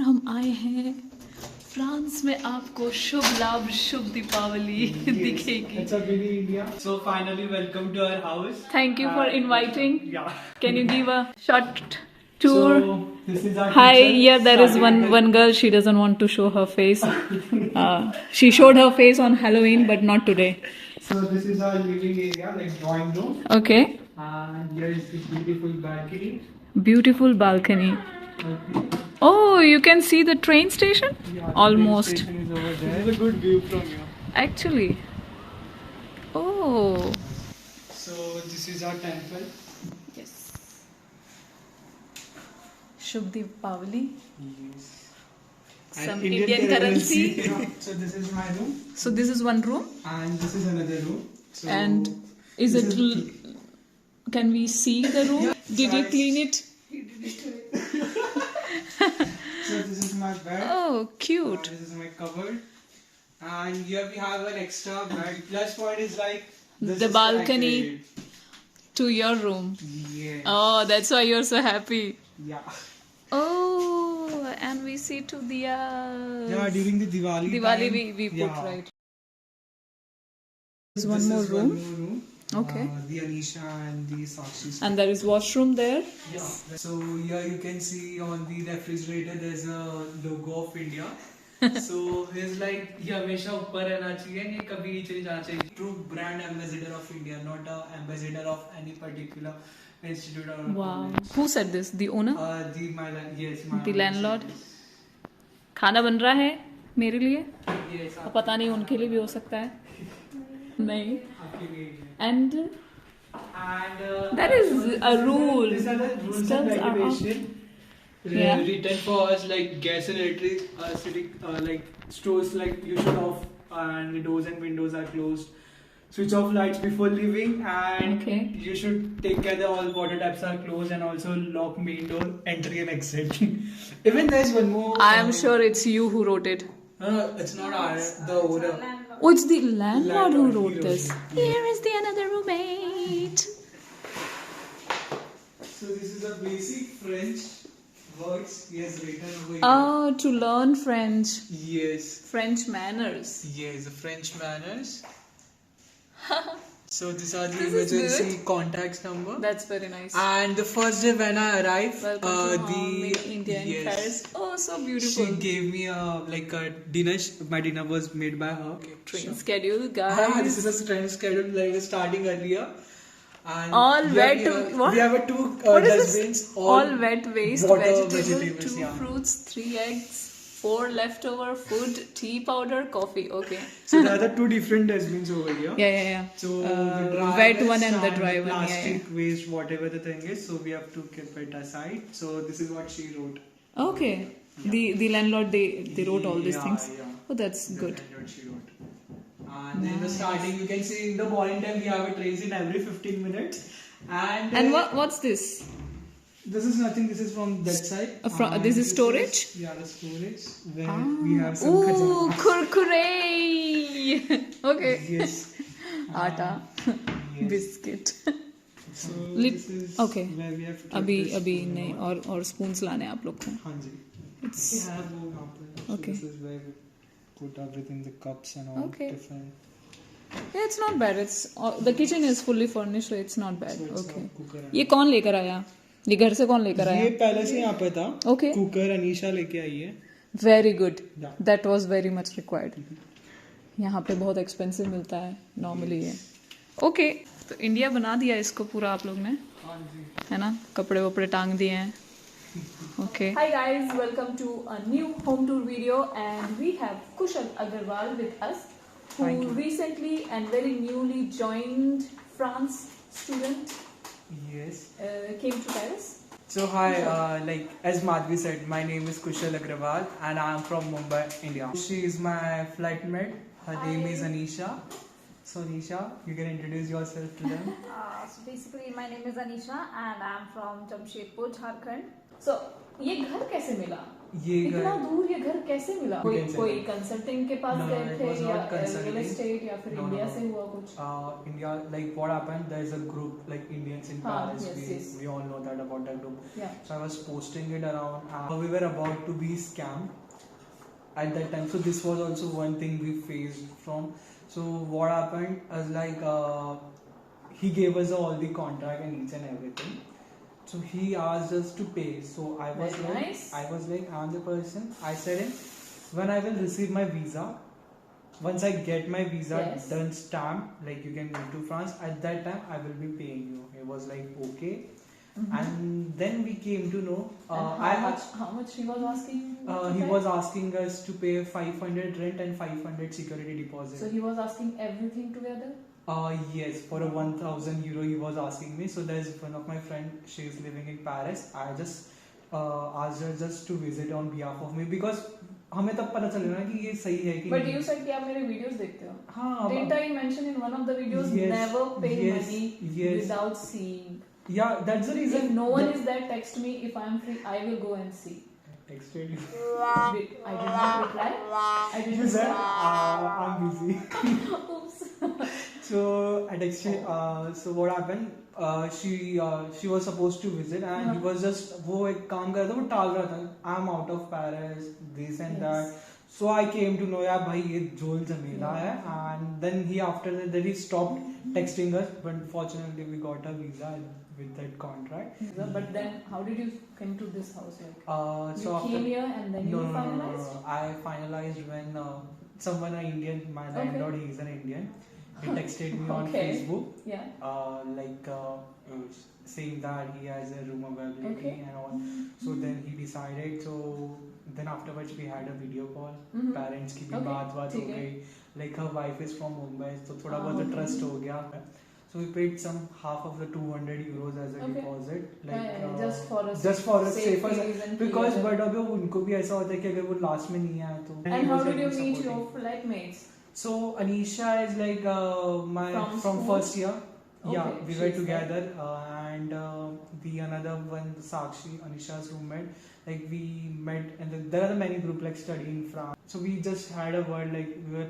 हम आए हैं फ्रांस में, आपको शुभ लाभ शुभ दीपावली दिखेगी. It's a mini India. So finally, welcome to our house. Thank you for inviting. Yeah. Can you give a short tour? So this is our Hi, kitchen. yeah, there is Starting with one girl. She doesn't want to show her face. She showed her face on Halloween, but not today. So this is our living area, like drawing room. Okay. And here is this beautiful balcony. Beautiful balcony. Okay. Oh, you can see the train station? Yeah, Almost. The train station is over there. This is a good view from here. Actually. Oh. So this is our temple. Yes. Shubh Deepavali. Yes. Some And Indian currency. Yeah. So this is my room. So this is one room. And this is another room. So And is it? Can we see the room? Yeah, Did you clean it? So this is my bed. Oh, cute. This is my cupboard. And here we have an extra bed. Plus point is like this The is balcony. connected. To your room. Yes. Oh, that's why you're so happy. Yeah. Oh, and we see to the Yeah, during the Diwali Diwali time, we put yeah. right. There's This one more is room. One more room. Okay. The Anisha and the Sakshi. And there is washroom there. Yeah. So here you can see on the refrigerator there's a logo of India. So he's like ये हमेशा ऊपर रहना चाहिए, ये कभी नीचे नहीं जाना चाहिए. True brand ambassador of India, not a ambassador of any particular institute or Wow. college. Who said this? The owner? My The landlord? खाना बन रहा है मेरे लिए. Yes. पता नहीं उनके लिए भी हो सकता है. नहीं. आपके लिए. And And that is a rule. These are the rules and Steps are regulation Yeah. written for us, like gas and electric city, like stores, like you should off and the doors and windows are closed. Switch off lights before leaving, and Okay. you should take care that all water taps are closed, and also lock main door, entry and exit. Even there's one more. I am sure it's you who wrote it. It's not the owner. Oh, it's the landlord who Landlord, wrote he this. wrote it. Here is the another roommate. So this is a basic French words he has written over here. Oh, to learn French. Yes. French manners. Yes, the French manners. So these are the This is emergency good. contacts number. That's very nice. And the first day when I arrived, Welcome to home, made in India in yes, Paris. Oh, so she beautiful. gave me a dinner. My dinner was made by her. Train schedule, Ah, this guys. is a train schedule. Like starting earlier. And All here wet. What? We have a two What is dustbins. this? All wet waste, water, vegetable, 2 yeah. fruits, 3 eggs, 4 leftover food, tea powder, coffee. Okay. So there are the two different dustbins over here. Yeah. So the dry wet waste one and the dry one. plastic waste, whatever the thing is, so we have to keep it aside. So this is what she wrote. Okay. The landlord they wrote all these Yeah, things. yeah. Oh, that's good. That's what she wrote. And in the starting, you can see in the morning time we have a train in every 15 minutes. And what's this? This is nothing. This is from that side. This is storage? Yeah, the storage where we have some Ooh, khajana. kurkure. Okay. Yes. Atta, Yes. biscuit. So Lit- this is okay. where we have to keep अभी this अभी spoon नहीं over. और spoons लाने हैं आप लोग को. हाँ जी. It's We have वो यहाँ पे. So Okay. This is where we put everything, the cups and all Okay. different. yeah, it's not bad. It's the kitchen is fully furnished, so it's not bad. So it's Okay. a cooker and ये कौन लेकर आया? ये घर से कौन लेकर ये आया? पहले से यहाँ पे था. Okay. कुकर अनीशा लेके आई है. Very good. Yeah. That was very much required. यहाँ पे बहुत एक्सपेंसिव मिलता है नॉर्मली ये. ओके, तो इंडिया बना दिया इसको पूरा आप लोग ने, हाँ जी. है ना? कपड़े वपड़े टांग दिए हैं. Okay. Hi guys, welcome to a new home tour video, and we have Kushal Agarwal with us, who Thank you. recently and very newly joined France student, Yes. came to Paris. So hi, like as Madhvee said, my name is Kushal Agrawal and I am from Mumbai, India. She is my flightmate. Her name is Anisha. So Anisha, you can introduce yourself to them. So basically, my name is Anisha and I'm from Jamshedpur, Jharkhand. So ये घर कैसे कैसे मिला? ये इतना दूर ये घर कैसे मिला? कोई कंसल्टिंग के पास गए थे या रियल एस्टेट या फिर इंडिया से हुआ कुछ? India, like what happened, there is a group like Indians in Paris. We all know that about that group. So I was posting it around. We were about to be scammed at that time. So this was also one thing we faced from. So what happened is like he gave us all the contract and each and everything. So he asked us to pay. So I was like, I'm the person. I said him, when I will receive my visa, once I get my visa done stamped, like you can move to France, at that time I will be paying you. He was like, okay. And then we came to know how much he was asking? He was asking us to pay 500 rent and 500 security deposit. So he was asking everything together? Yes, for a 1,000 euro he was asking me. So there's one of my friend, she is living in Paris. I just asked her just to visit on behalf of me because हमें तब पता चलेगा कि ये सही है कि But you said कि आप मेरे videos देखते हो. हाँ. Didn't I mention in one of the videos never pay money without seeing? Yeah, that's the reason. If no one is there, text me. If I am free, I will go and see. Texted you. I did not reply. I did not say, I'm busy. Oops. So I texted. So what happened? She was supposed to visit and he was just वो एक काम कर रहा था, वो टाल रहा था. I'm out of Paris, this and that. So I came to know यार भाई ये झोल झमेला है. And then he after that he stopped texting us. But fortunately we got a visa with that contract. But then how did you come to this house? Like so you came here and then you finalized? No. I finalized when someone, an Indian, my landlord, he is an Indian. He texted me on Facebook, saying that he has a room availability and all. So then he decided. So then afterwards we had a video call. Parents की भी बात हो गई. Like her wife is from Mumbai, so थोड़ा बहुत trust हो गया. So we paid some half of the 200 euros as a deposit, like just for a safer reason. Because but अब उनको भी ऐसा होता है कि अगर वो last में नहीं आया तो. And how did you meet your flatmates? So Anisha is like my from first year. Yeah, we were together, and the another one, Sakshi, Anisha's roommate. Like we met, and there are many group like study in France. So we just had a word, like we were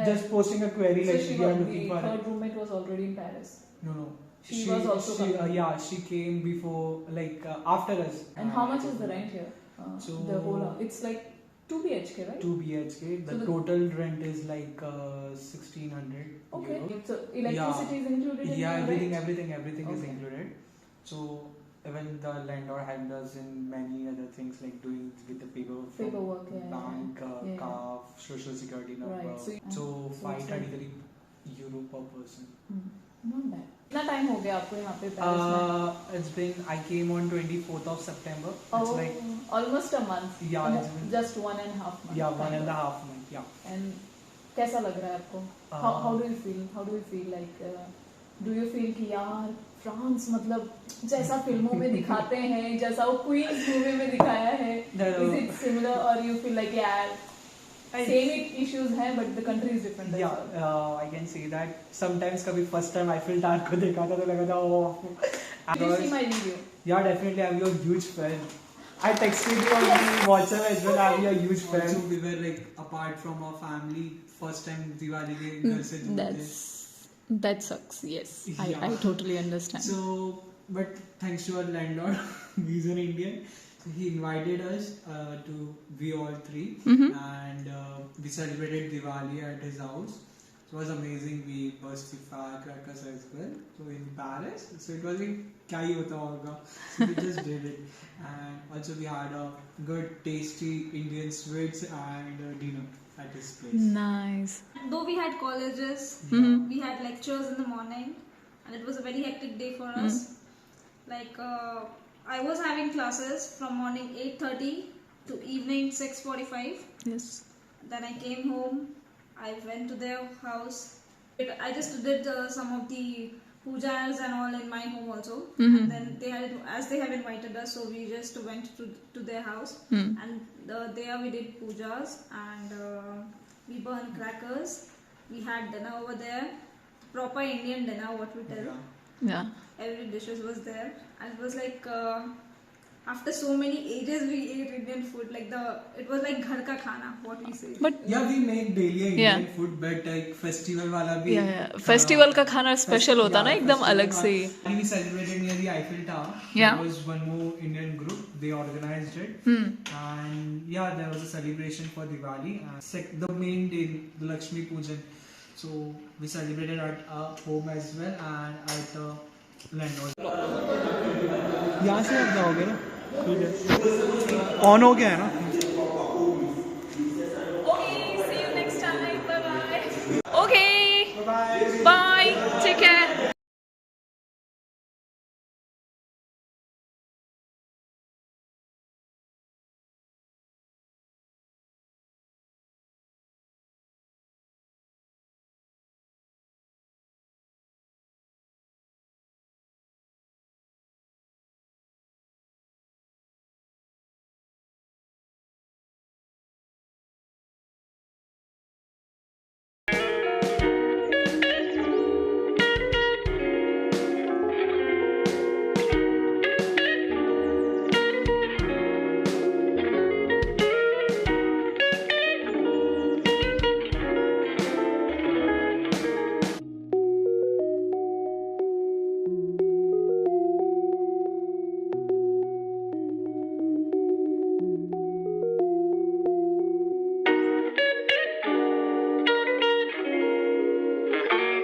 just posting a query, so like we are looking for. Her roommate was already in Paris. No. She was also coming. She came before, like after us. And how much is the rent here? So the whole house. It's like 2 BHK, right? 2 BHK. The total rent is like 1,600. Okay. So electricity is included. Yeah, everything is included. So even the landlord helped us in many other things like doing with the paperwork, bank, car, social security number. Right. So 533 euro per person. Not bad. कितना time हो गया आपको यहाँ पे Paris में? It's been, I came on 24th of September. It's like almost a month. Yeah, it's been just 1.5 months. Yeah, 1.5 months. Yeah. And कैसा लग रहा है आपको? How do you feel? How do you feel like? Do you feel कि यार France मतलब जैसा फिल्मों में दिखाते हैं, जैसा वो क्वींस मूवी में दिखाया है, is it similar or you feel like यार same issues हैं but the country is different? Yeah, I can say that sometimes कभी first time Eiffel Tower को देखा था तो लगा था oh. Did you see my video? Yeah, definitely. I'm your huge fan. I texted you on the WhatsApp as well. I'm your huge fan. Also, we were like apart from our family. First time Diwali के घर से जुड़े. That sucks. Yes, I totally understand. So, but thanks to our landlord, he's an Indian. So he invited us to we all three, and we celebrated Diwali at his house. So it was amazing. We burst the firecrackers as well. So in Paris, so it was like क्या ही होता होगा. So we just did it, and also we had a good, tasty Indian sweets and dinner at his place. Nice. Though we had colleges, we had lectures in the morning, and it was a very hectic day for us. Like I was having classes from morning 8:30 to evening 6:45. Yes. Then I came home. I went to their house. I just did some of the pujas and all in my home also. And then they have invited us, so we just went to their house. And there we did pujas and we burned crackers. We had dinner over there, proper Indian dinner, what we tell. Yeah. Every dishes was there, and it was like after so many ages we ate Indian food. Like it was like घर का खाना, what we say. But Yeah, we make daily Indian Yeah. food, but like festival वाला भी festival का खाना special होता ना एकदम अलग से. We celebrated near the Eiffel Tower. Yeah. There was one more Indian group. They organized it. And yeah, there was a celebration for Diwali. The main day, the Lakshmi Pujan. So we celebrated at our home as well and at the land also. यहाँ से आप जाओगे ना? ठीक है. On हो गया है ना?